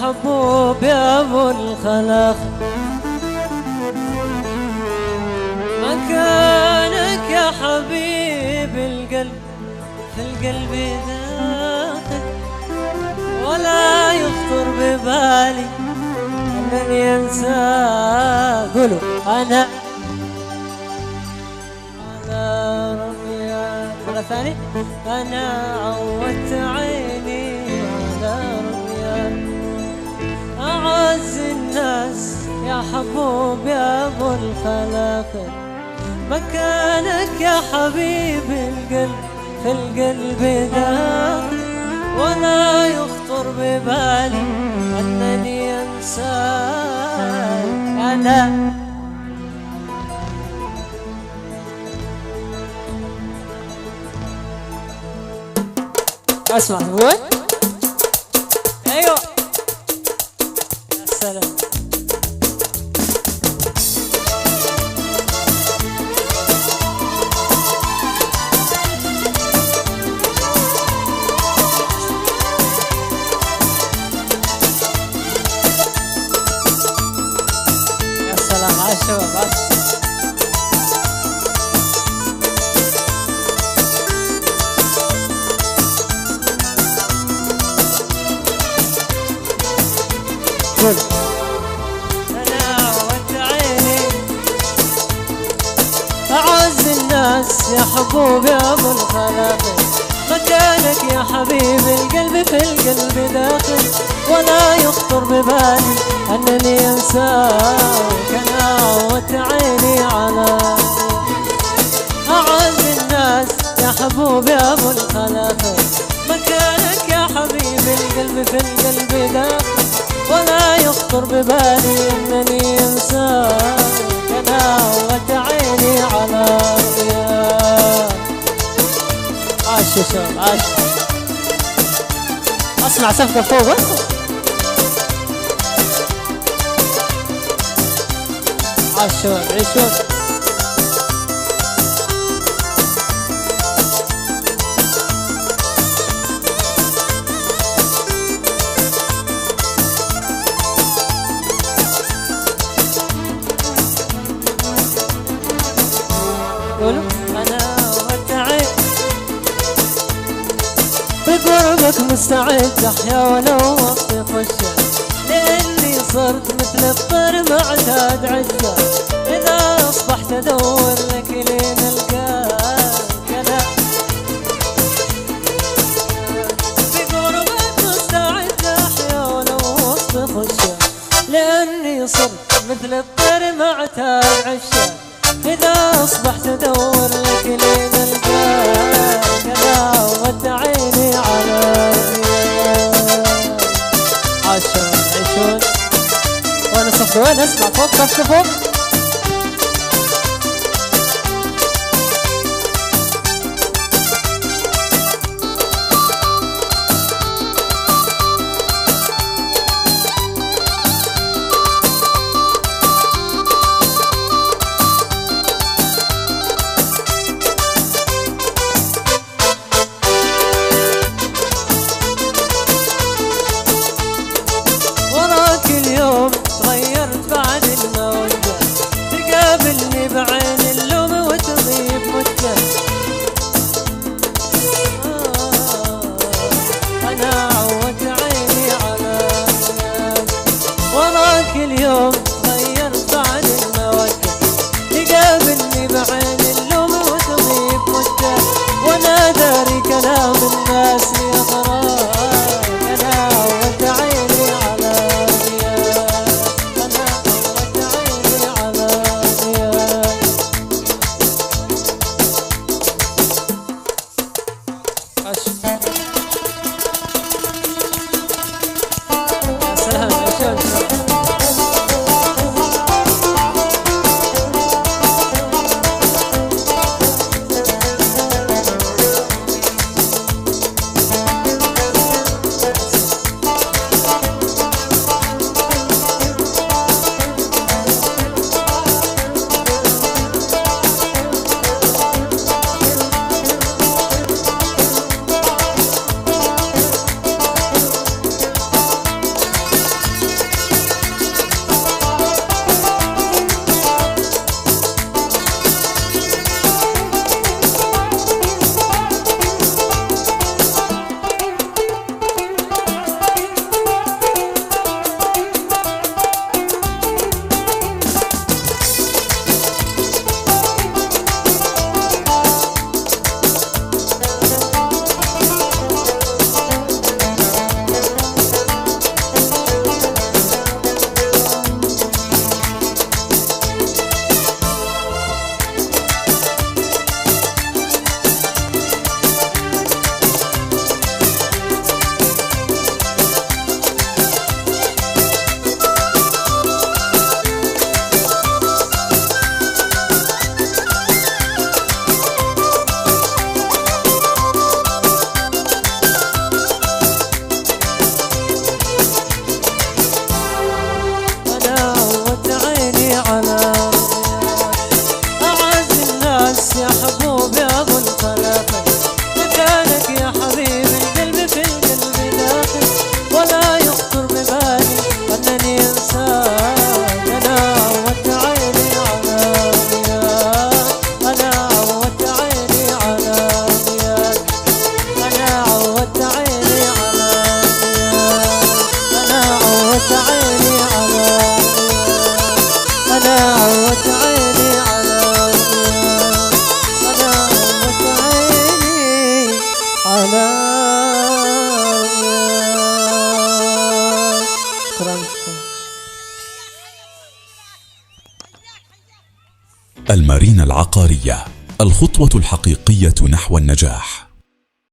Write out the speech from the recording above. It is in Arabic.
حبوب يا ابو الخلاخ، مكانك يا حبيب القلب في القلب داخل، ولا يخطر ببالي انني انسى. قولوا انا على رمية. مرة ثانية. انا عودت عيني على رمية اعز الناس يا حبوب يا ابو الخلاخل، مكانك يا حبيب القلب في القلب داخل، ولا يخطر ببالي أنني أنساك. أنا أسمع هو أيوه يا سلام. الشباب قول أنا عودت عيني أعز الناس يا حبوب يا أبو الخلاخل، مكانك يا حبيب القلب في القلب داخل، ولا يخطر ببالي أنني أنساك. أنا عودت عيني على أعز الناس يا حبوب يا أبو الخلاخل، مكانك يا حبيب القلب في القلب داخل، ولا يخطر ببالي أنني أنساك. أنا عودت عيني على عاش يا شباب عاش. أسمع سفقة فوق عاش شباب عيشون. قولوا أنا ودعي بقربك مستعد أحيا ولو وقت خشة، لأني صرت مثل الطير معتاد عزة، إذا أصبحت أدور لك لين ألقاك. أنا بقربك مستعد أحيا ولو وقت خشة، لأني صرت مثل الطير معتاد عزة، إذا أصبحت أدور لك لين ألقاك. أنا وغد عيني على عاشون عيشون. وأنا صفر وين أسمع فوق صفر فوق. اليوم تغيرت بعد المودة، تقابلني بعين اللوم وتضيب مدة. أنا عودت عيني على وراك اليوم تغيرت بعد المودة، تقابلني بعين اللوم وتضيب مدة، وأنا داري كلام الناس يا غرام. أنا عودت عيني على العقارية، الخطوة الحقيقية نحو النجاح.